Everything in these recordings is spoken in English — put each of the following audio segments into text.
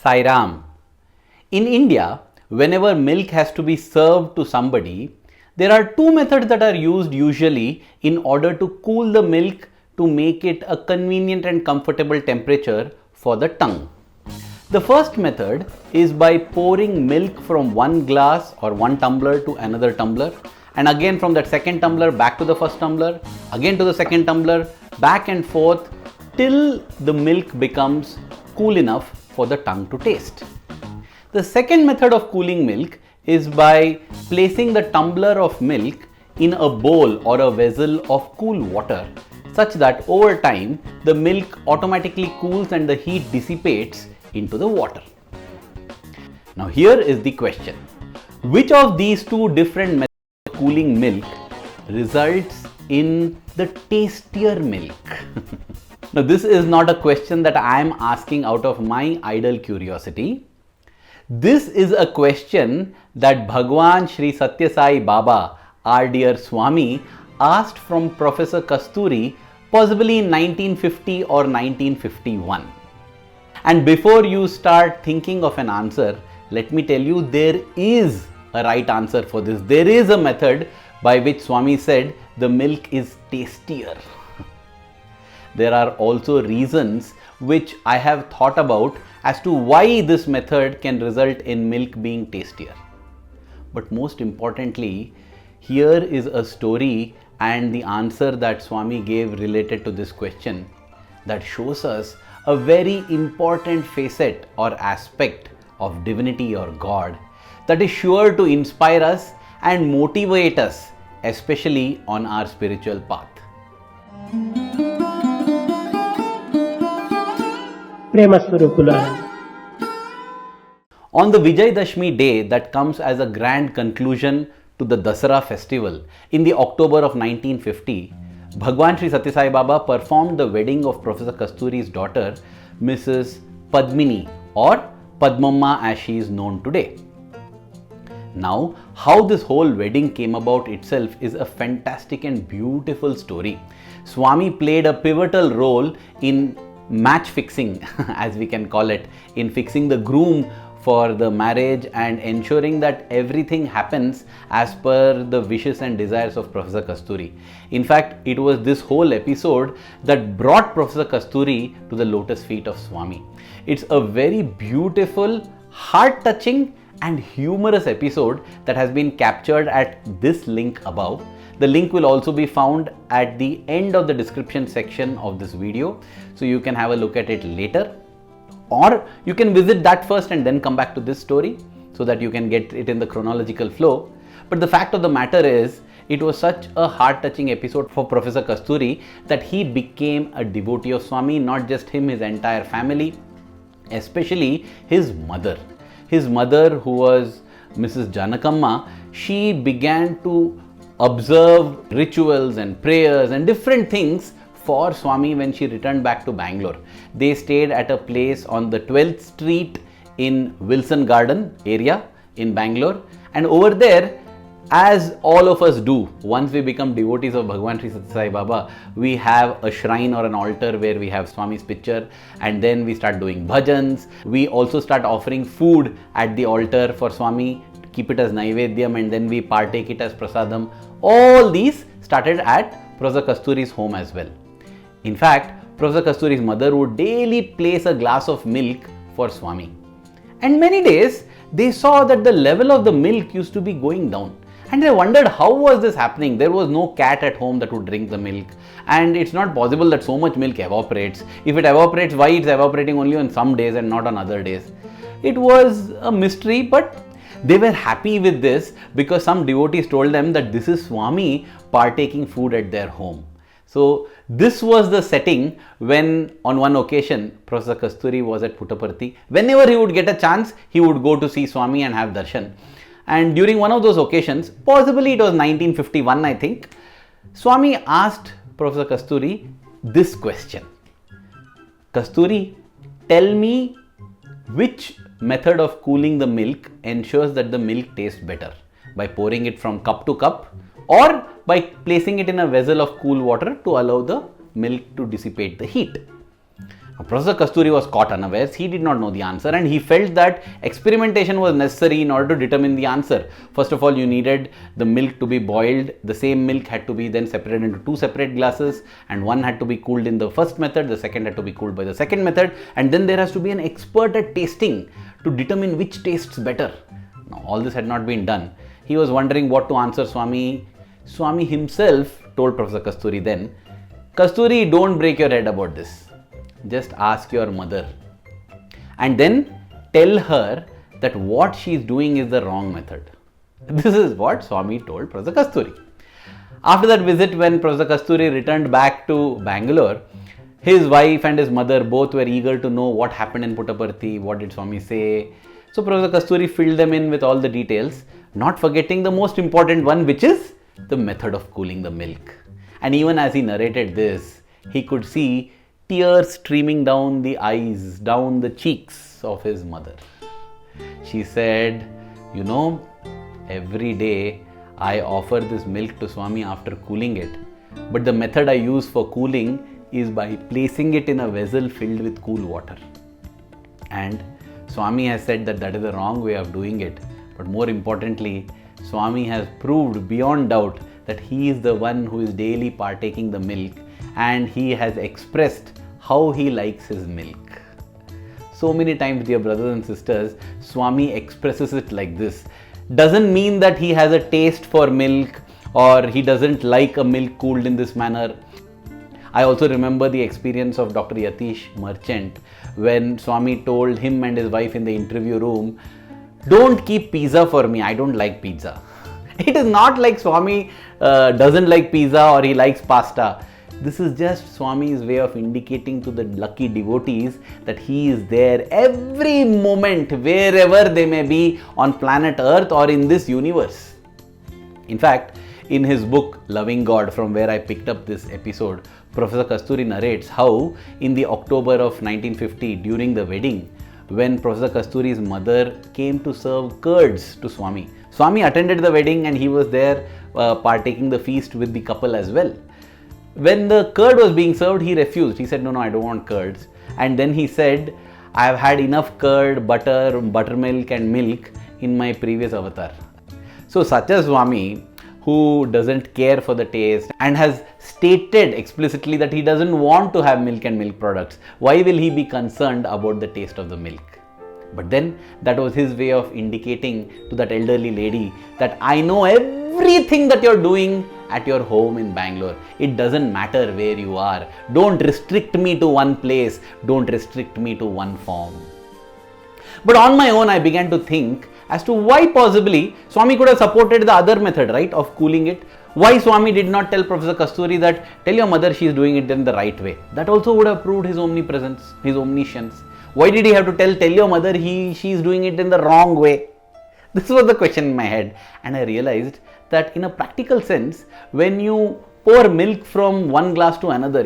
Sai Ram. In India, whenever milk has to be served to somebody, there are two methods that are used usually in order to cool the milk to make it a convenient and comfortable temperature for the tongue. The first method is by pouring milk from one glass or one tumbler to another tumbler, and again from that second tumbler back to the first tumbler, again to the second tumbler, back and forth till the milk becomes cool enough for the tongue to taste. The second method of cooling milk is by placing the tumbler of milk in a bowl or a vessel of cool water, such that over time the milk automatically cools and the heat dissipates into the water. Now here is the question: which of these two different methods of cooling milk results in the tastier milk? Now this is not a question that I am asking out of my idle curiosity. This is a question that Bhagawan Shri Sathya Sai Baba, our dear Swami, asked from Professor Kasturi possibly in 1950 or 1951. And before you start thinking of an answer, let me tell you, there is a right answer for this. There is a method by which Swami said the milk is tastier. There are also reasons which I have thought about as to why this method can result in milk being tastier. But most importantly, here is a story and the answer that Swami gave related to this question that shows us a very important facet or aspect of divinity or God that is sure to inspire us and motivate us, especially on our spiritual path. On the Vijayadashmi day that comes as a grand conclusion to the Dasara festival in the October of 1950, Bhagawan Shri Sathya Sai Baba performed the wedding of Professor Kasturi's daughter, Mrs. Padmini, or Padmamma as she is known today. Now, how this whole wedding came about itself is a fantastic and beautiful story. Swami played a pivotal role in match fixing, as we can call it, in fixing the groom for the marriage and ensuring that everything happens as per the wishes and desires of Professor Kasturi. In fact, it was this whole episode that brought Professor Kasturi to the lotus feet of Swami. It's a very beautiful, heart-touching and humorous episode that has been captured at this link above. The link will also be found at the end of the description section of this video, so you can have a look at it later. Or you can visit that first and then come back to this story so that you can get it in the chronological flow. But the fact of the matter is, it was such a heart-touching episode for Professor Kasturi that he became a devotee of Swami, not just him, his entire family, especially his mother. His mother, who was Mrs. Janakamma, she began to observe rituals and prayers and different things for Swami when she returned back to Bangalore. They stayed at a place on the 12th Street in Wilson Garden area in Bangalore, and over there, as all of us do, once we become devotees of Bhagawan Shri Sathya Sai Baba, we have a shrine or an altar where we have Swami's picture, and then we start doing bhajans. We also start offering food at the altar for Swami, keep it as Naivedyam, and then we partake it as Prasadam. All these started at Professor Kasturi's home as well. In fact, Professor Kasturi's mother would daily place a glass of milk for Swami. And many days, they saw that the level of the milk used to be going down. And they wondered how was this happening. There was no cat at home that would drink the milk. And it's not possible that so much milk evaporates. If it evaporates, why it's evaporating only on some days and not on other days? It was a mystery, but they were happy with this because some devotees told them that this is Swami partaking food at their home. So this was the setting when on one occasion Professor Kasturi was at Puttaparthi. Whenever he would get a chance, he would go to see Swami and have darshan. And during one of those occasions, possibly it was 1951 I think, Swami asked Professor Kasturi this question: Kasturi, tell me which method of cooling the milk ensures that the milk tastes better, by pouring it from cup to cup or by placing it in a vessel of cool water to allow the milk to dissipate the heat. Professor Kasturi was caught unawares. He did not know the answer and he felt that experimentation was necessary in order to determine the answer. First of all, you needed the milk to be boiled. The same milk had to be then separated into two separate glasses, and one had to be cooled in the first method, the second had to be cooled by the second method, and then there has to be an expert at tasting to determine which tastes better. Now, all this had not been done. He was wondering what to answer Swami. Swami himself told Professor Kasturi then, Kasturi, don't break your head about this. Just ask your mother and then tell her that what she is doing is the wrong method. This is what Swami told Professor Kasturi. After that visit, when Professor Kasturi returned back to Bangalore, his wife and his mother both were eager to know what happened in Puttaparthi, what did Swami say. So Professor Kasturi filled them in with all the details, not forgetting the most important one, which is the method of cooling the milk. And even as he narrated this, he could see tears streaming down the eyes, down the cheeks of his mother. She said, you know, every day I offer this milk to Swami after cooling it, but the method I use for cooling is by placing it in a vessel filled with cool water. And Swami has said that that is the wrong way of doing it, but more importantly, Swami has proved beyond doubt that he is the one who is daily partaking the milk, and he has expressed how he likes his milk. So many times, dear brothers and sisters, Swami expresses it like this. Doesn't mean that he has a taste for milk or he doesn't like a milk cooled in this manner. I also remember the experience of Dr. Yatish Merchant when Swami told him and his wife in the interview room, don't keep pizza for me, I don't like pizza. It is not like Swami doesn't like pizza or he likes pasta. This is just Swami's way of indicating to the lucky devotees that he is there every moment, wherever they may be on planet Earth or in this universe. In fact, in his book Loving God, from where I picked up this episode, Professor Kasturi narrates how in the October of 1950, during the wedding, when Professor Kasturi's mother came to serve curds to Swami. Swami attended the wedding and he was there partaking the feast with the couple as well. When the curd was being served, he refused. He said, no, I don't want curds. And then he said, I have had enough curd, butter, buttermilk and milk in my previous avatar. So Sathya Swami, who doesn't care for the taste and has stated explicitly that he doesn't want to have milk and milk products, why will he be concerned about the taste of the milk? But then that was his way of indicating to that elderly lady that I know everything that you're doing at your home in Bangalore. It doesn't matter where you are. Don't restrict me to one place. Don't restrict me to one form. But on my own, I began to think as to why possibly Swami could have supported the other method, right, of cooling it. Why Swami did not tell Professor Kasturi that tell your mother she is doing it in the right way. That also would have proved his omnipresence, his omniscience. Why did he have to tell your mother she is doing it in the wrong way? This was the question in my head, and I realized that in a practical sense, when you pour milk from one glass to another,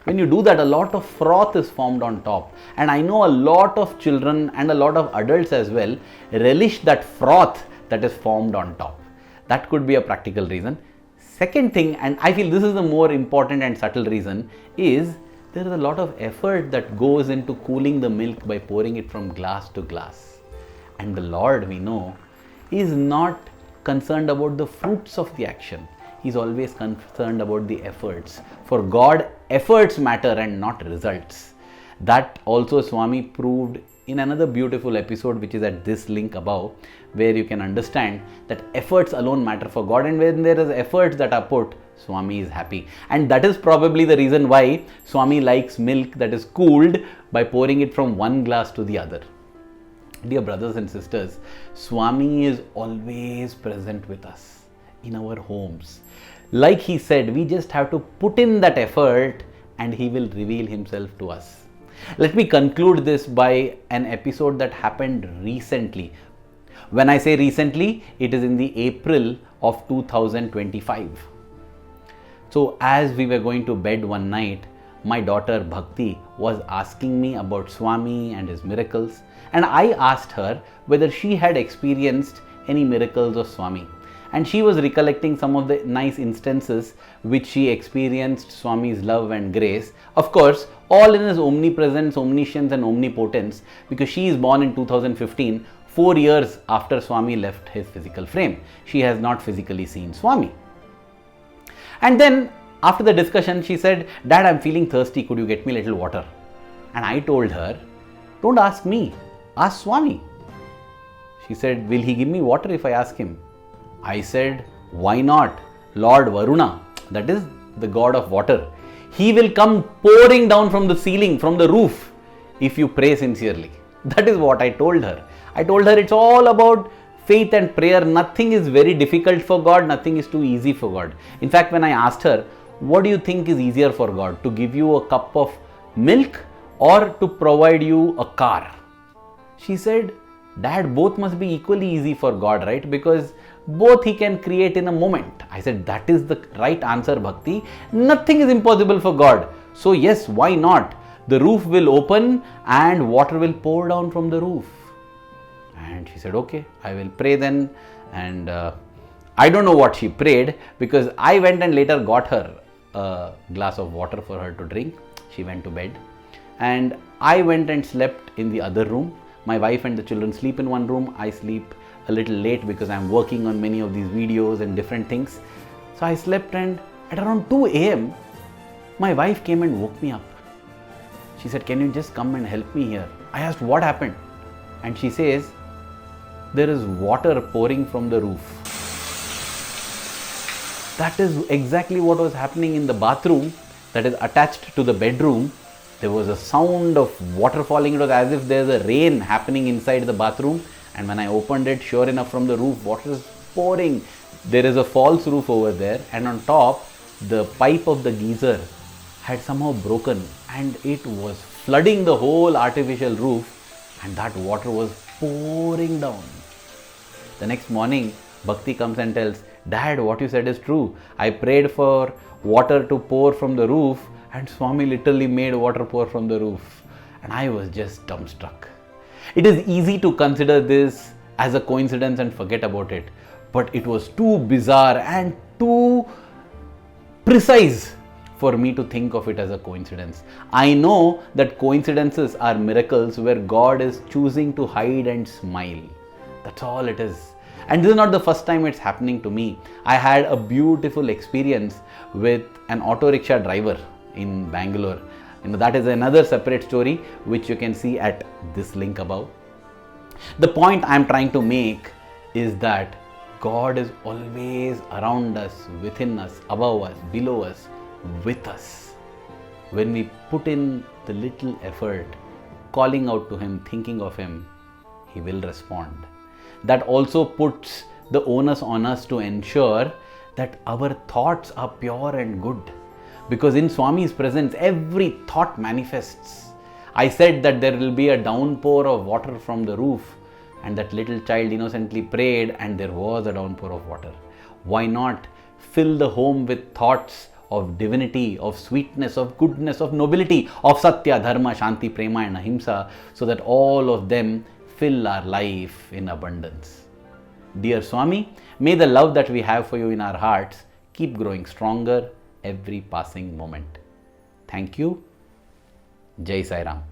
when you do that, a lot of froth is formed on top. And I know a lot of children and a lot of adults as well relish that froth that is formed on top. That could be a practical reason. Second thing, and I feel this is the more important and subtle reason, is there is a lot of effort that goes into cooling the milk by pouring it from glass to glass. And the Lord, we know, is not concerned about the fruits of the action. He is always concerned about the efforts. For God, efforts matter and not results. That also Swami proved in another beautiful episode, which is at this link above, where you can understand that efforts alone matter for God, and when there is efforts that are put, Swami is happy. And that is probably the reason why Swami likes milk that is cooled by pouring it from one glass to the other. Dear brothers and sisters, Swami is always present with us in our homes. Like he said, we just have to put in that effort and he will reveal himself to us. Let me conclude this by an episode that happened recently. When I say recently, it is in the April of 2025. So as we were going to bed one night, my daughter Bhakti was asking me about Swami and his miracles, and I asked her whether she had experienced any miracles of Swami. and she was recollecting some of the nice instances which she experienced Swami's love and grace. Of course, all in his omnipresence, omniscience and omnipotence, because she is born in 2015, 4 years after Swami left his physical frame. She has not physically seen Swami. And then after the discussion, she said, "Dad, I'm feeling thirsty. Could you get me a little water?" And I told her, "Don't ask me, ask Swami." She said, "Will he give me water if I ask him?" I said, "Why not? Lord Varuna, that is the god of water, he will come pouring down from the ceiling, from the roof, if you pray sincerely." That is what I told her. I told her it's all about faith and prayer. Nothing is very difficult for God, nothing is too easy for God. In fact, when I asked her, "What do you think is easier for God, to give you a cup of milk or to provide you a car?" She said, "Dad, both must be equally easy for God, right? Because both he can create in a moment." I said, "That is the right answer, Bhakti. Nothing is impossible for God. So yes, why not? The roof will open and water will pour down from the roof." And she said, "Okay, I will pray then." And I don't know what she prayed, because I went and later got her a glass of water for her to drink. She went to bed and I went and slept in the other room. My wife and the children sleep in one room. I sleep a little late because I'm working on many of these videos and different things. So I slept, and at around 2 a.m. my wife came and woke me up. She said, "Can you just come and help me here?" I asked, "What happened?" And she says, "There is water pouring from the roof." That is exactly what was happening in the bathroom that is attached to the bedroom. There was a sound of water falling. It was as if there's a rain happening inside the bathroom. And when I opened it, sure enough, from the roof, water is pouring. There is a false roof over there, and on top, the pipe of the geyser had somehow broken and it was flooding the whole artificial roof, and that water was pouring down. The next morning, Bhakti comes and tells, "Dad, what you said is true. I prayed for water to pour from the roof, and Swami literally made water pour from the roof." And I was just dumbstruck. It is easy to consider this as a coincidence and forget about it, but it was too bizarre and too precise for me to think of it as a coincidence. I know that coincidences are miracles where God is choosing to hide and smile. That's all it is. And this is not the first time it's happening to me. I had a beautiful experience with an auto rickshaw driver in Bangalore. That is another separate story which you can see at this link above. The point I am trying to make is that God is always around us, within us, above us, below us, with us. When we put in the little effort, calling out to Him, thinking of Him, He will respond. That also puts the onus on us to ensure that our thoughts are pure and good. Because in Swami's presence, every thought manifests. I said that there will be a downpour of water from the roof, and that little child innocently prayed and there was a downpour of water. Why not fill the home with thoughts of divinity, of sweetness, of goodness, of nobility, of Satya, Dharma, Shanti, Prema and Ahimsa, so that all of them fill our life in abundance. Dear Swami, may the love that we have for you in our hearts keep growing stronger every passing moment. Thank you. Jai Sai Ram.